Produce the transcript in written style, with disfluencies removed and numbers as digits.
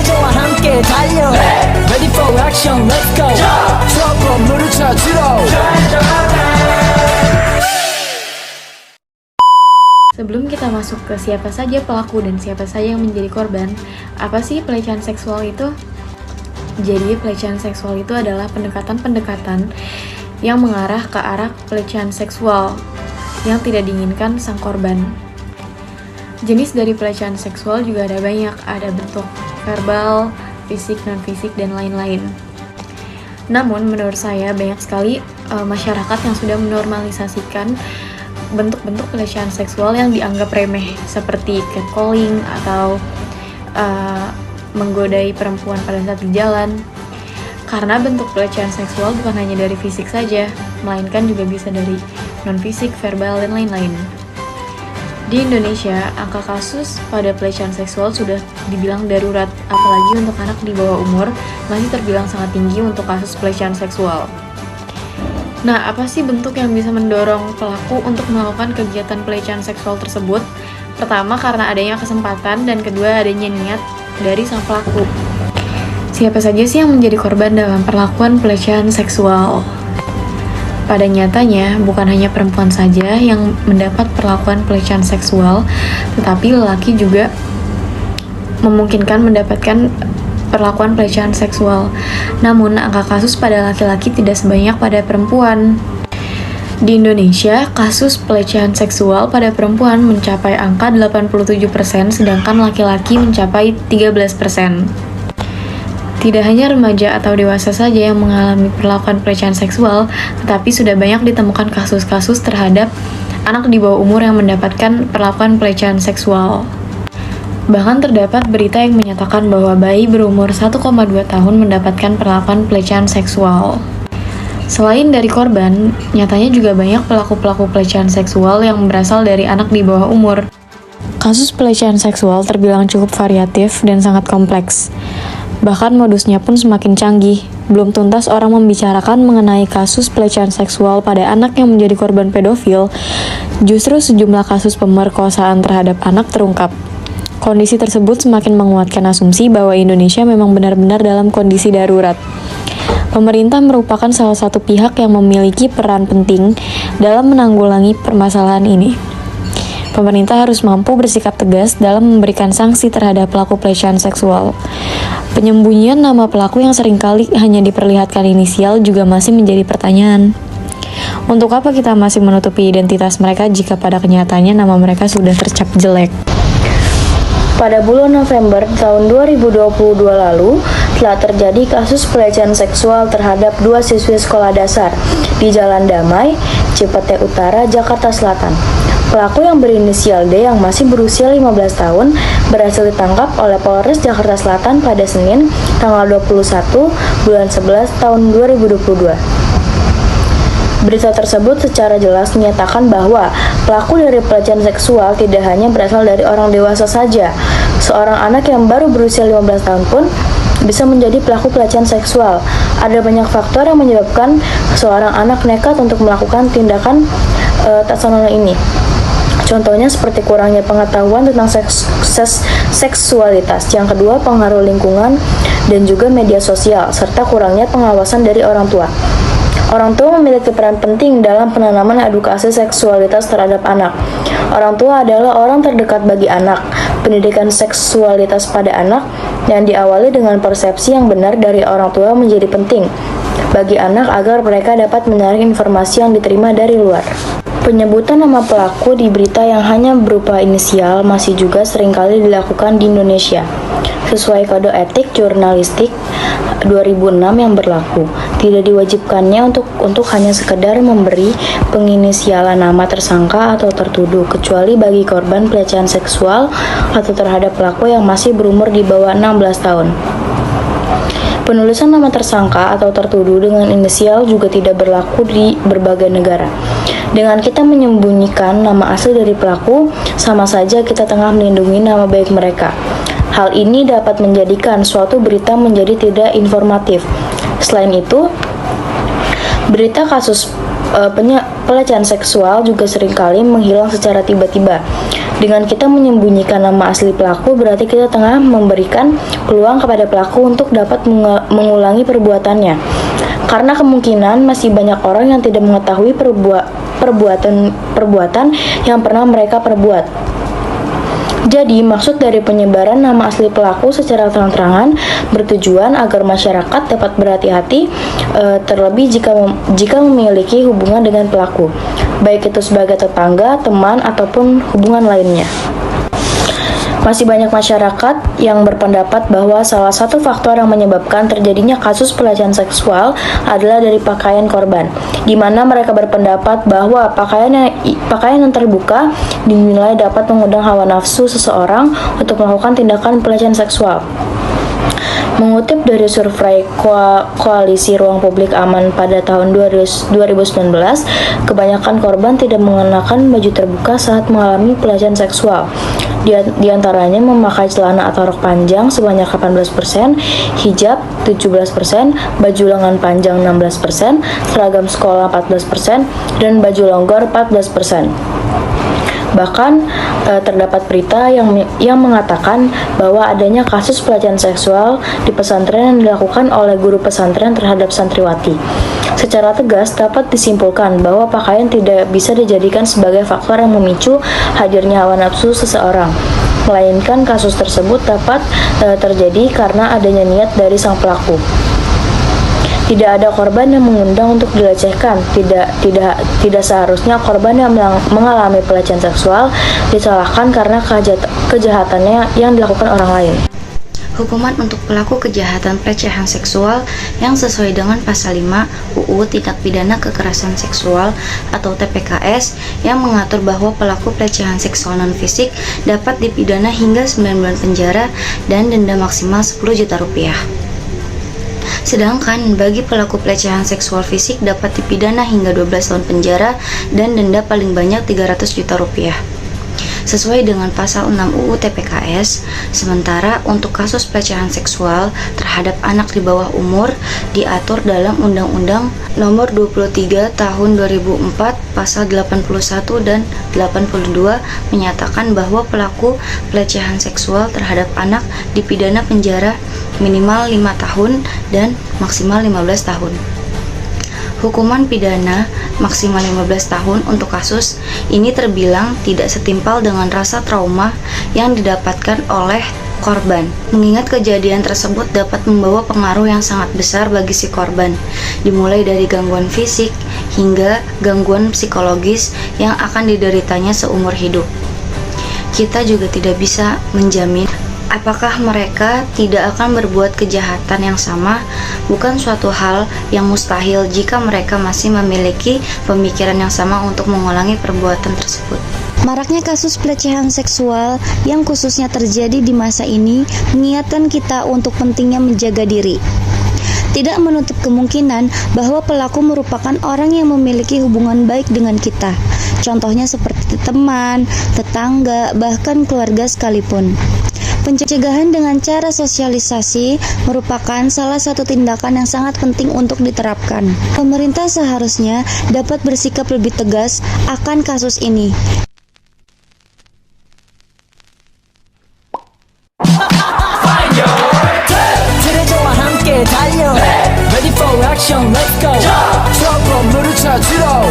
그대와 함께 달려 Ready for action, let's go trouble 물을 쳐주러 Sebelum kita masuk ke siapa saja pelaku dan siapa saja yang menjadi korban, apa sih pelecehan seksual itu? Jadi, pelecehan seksual itu adalah pendekatan-pendekatan yang mengarah ke arah pelecehan seksual yang tidak diinginkan sang korban. Jenis dari pelecehan seksual juga ada banyak, ada bentuk verbal, fisik, non-fisik, dan lain-lain. Namun, menurut saya banyak sekali masyarakat yang sudah menormalisasikan bentuk-bentuk pelecehan seksual yang dianggap remeh, seperti catcalling atau menggodai perempuan pada saat di jalan. Karena bentuk pelecehan seksual bukan hanya dari fisik saja, melainkan juga bisa dari non-fisik, verbal, dan lain-lain. Di Indonesia, angka kasus pada pelecehan seksual sudah dibilang darurat, apalagi untuk anak di bawah umur masih terbilang sangat tinggi untuk kasus pelecehan seksual. Nah, apa sih bentuk yang bisa mendorong pelaku untuk melakukan kegiatan pelecehan seksual tersebut? Pertama, karena adanya kesempatan, dan kedua, adanya niat dari sang pelaku. Siapa saja sih yang menjadi korban dalam perlakuan pelecehan seksual? Pada nyatanya, bukan hanya perempuan saja yang mendapat perlakuan pelecehan seksual, tetapi lelaki juga memungkinkan mendapatkan perlakuan pelecehan seksual. Namun, angka kasus pada laki-laki tidak sebanyak pada perempuan. Di Indonesia, kasus pelecehan seksual pada perempuan mencapai angka 87%, sedangkan laki-laki mencapai 13%. Tidak hanya remaja atau dewasa saja yang mengalami perlakuan pelecehan seksual, tetapi sudah banyak ditemukan kasus-kasus terhadap anak di bawah umur yang mendapatkan perlakuan pelecehan seksual. Bahkan terdapat berita yang menyatakan bahwa bayi berumur 1,2 tahun mendapatkan perlakuan pelecehan seksual. Selain dari korban, nyatanya juga banyak pelaku-pelaku pelecehan seksual yang berasal dari anak di bawah umur. Kasus pelecehan seksual terbilang cukup variatif dan sangat kompleks. Bahkan modusnya pun semakin canggih. Belum tuntas orang membicarakan mengenai kasus pelecehan seksual pada anak yang menjadi korban pedofil, justru sejumlah kasus pemerkosaan terhadap anak terungkap. Kondisi tersebut semakin menguatkan asumsi bahwa Indonesia memang benar-benar dalam kondisi darurat. Pemerintah merupakan salah satu pihak yang memiliki peran penting dalam menanggulangi permasalahan ini. Pemerintah harus mampu bersikap tegas dalam memberikan sanksi terhadap pelaku pelecehan seksual. Penyembunyian nama pelaku yang seringkali hanya diperlihatkan inisial juga masih menjadi pertanyaan. Untuk apa kita masih menutupi identitas mereka jika pada kenyataannya nama mereka sudah tercap jelek? Pada bulan November tahun 2022 lalu, telah terjadi kasus pelecehan seksual terhadap 2 siswi sekolah dasar di Jalan Damai, Cipete Utara, Jakarta Selatan. Pelaku yang berinisial D yang masih berusia 15 tahun berhasil ditangkap oleh Polres Jakarta Selatan pada Senin, tanggal 21 bulan 11 tahun 2022. Berita tersebut secara jelas menyatakan bahwa pelaku dari pelecehan seksual tidak hanya berasal dari orang dewasa saja. Seorang anak yang baru berusia 15 tahun pun bisa menjadi pelaku pelecehan seksual. Ada banyak faktor yang menyebabkan seorang anak nekat untuk melakukan tindakan tak senonoh ini. Contohnya seperti kurangnya pengetahuan tentang seksualitas. Yang kedua, pengaruh lingkungan dan juga media sosial, serta kurangnya pengawasan dari orang tua. Orang tua memiliki peran penting dalam penanaman edukasi seksualitas terhadap anak. Orang tua adalah orang terdekat bagi anak. Pendidikan seksualitas pada anak yang diawali dengan persepsi yang benar dari orang tua menjadi penting bagi anak agar mereka dapat menyaring informasi yang diterima dari luar. Penyebutan nama pelaku di berita yang hanya berupa inisial masih juga seringkali dilakukan di Indonesia. Sesuai Kode Etik Jurnalistik 2006 yang berlaku, tidak diwajibkannya untuk hanya sekedar memberi penginisialan nama tersangka atau tertuduh, kecuali bagi korban pelecehan seksual atau terhadap pelaku yang masih berumur di bawah 16 tahun. Penulisan nama tersangka atau tertuduh dengan inisial juga tidak berlaku di berbagai negara. Dengan kita menyembunyikan nama asli dari pelaku, sama saja kita tengah melindungi nama baik mereka. Hal ini dapat menjadikan suatu berita menjadi tidak informatif. Selain itu, berita kasus pelecehan seksual juga seringkali menghilang secara tiba-tiba. Dengan kita menyembunyikan nama asli pelaku, berarti kita tengah memberikan peluang kepada pelaku untuk dapat mengulangi perbuatannya. Karena kemungkinan masih banyak orang yang tidak mengetahui perbuatan yang pernah mereka perbuat. Jadi, maksud dari penyebaran nama asli pelaku secara terang-terangan bertujuan agar masyarakat dapat berhati-hati, terlebih jika memiliki hubungan dengan pelaku, baik itu sebagai tetangga, teman, ataupun hubungan lainnya. Masih banyak masyarakat yang berpendapat bahwa salah satu faktor yang menyebabkan terjadinya kasus pelecehan seksual adalah dari pakaian korban, di mana mereka berpendapat bahwa pakaian yang terbuka dinilai dapat mengundang hawa nafsu seseorang untuk melakukan tindakan pelecehan seksual. Mengutip dari survei Koalisi Ruang Publik Aman pada tahun 2019, kebanyakan korban tidak mengenakan baju terbuka saat mengalami pelecehan seksual. Di antaranya memakai celana atau rok panjang sebanyak 18%, hijab 17%, baju lengan panjang 16%, seragam sekolah 14%, dan baju longgor 14%. Bahkan terdapat berita yang mengatakan bahwa adanya kasus pelecehan seksual di pesantren yang dilakukan oleh guru pesantren terhadap santriwati. Secara tegas dapat disimpulkan bahwa pakaian tidak bisa dijadikan sebagai faktor yang memicu hadirnya hawa nafsu seseorang, melainkan kasus tersebut dapat terjadi karena adanya niat dari sang pelaku. Tidak ada korban yang mengundang untuk dilecehkan. Tidak seharusnya korban yang mengalami pelecehan seksual disalahkan karena kejahatannya yang dilakukan orang lain. Hukuman untuk pelaku kejahatan pelecehan seksual yang sesuai dengan pasal 5 UU Tindak Pidana Kekerasan Seksual atau TPKS yang mengatur bahwa pelaku pelecehan seksual non-fisik dapat dipidana hingga 9 bulan penjara dan denda maksimal 10 juta rupiah. Sedangkan bagi pelaku pelecehan seksual fisik dapat dipidana hingga 12 tahun penjara dan denda paling banyak 300 juta rupiah. Sesuai dengan pasal 6 UU TPKS, sementara untuk kasus pelecehan seksual terhadap anak di bawah umur diatur dalam Undang-Undang Nomor 23 Tahun 2004 Pasal 81 dan 82 menyatakan bahwa pelaku pelecehan seksual terhadap anak dipidana penjara minimal 5 tahun dan maksimal 15 tahun. Hukuman pidana maksimal 15 tahun untuk kasus ini terbilang tidak setimpal dengan rasa trauma yang didapatkan oleh korban, mengingat kejadian tersebut dapat membawa pengaruh yang sangat besar bagi si korban, dimulai dari gangguan fisik hingga gangguan psikologis yang akan dideritanya seumur hidup. Kita juga tidak bisa menjamin apakah mereka tidak akan berbuat kejahatan yang sama. Bukan suatu hal yang mustahil jika mereka masih memiliki pemikiran yang sama untuk mengulangi perbuatan tersebut. Maraknya kasus pelecehan seksual yang khususnya terjadi di masa ini mengingatkan kita untuk pentingnya menjaga diri. Tidak menutup kemungkinan bahwa pelaku merupakan orang yang memiliki hubungan baik dengan kita. Contohnya seperti teman, tetangga, bahkan keluarga sekalipun. Pencegahan dengan cara sosialisasi merupakan salah satu tindakan yang sangat penting untuk diterapkan. Pemerintah seharusnya dapat bersikap lebih tegas akan kasus ini. Ready for action, let's go. Trouble, 물을 찾으러.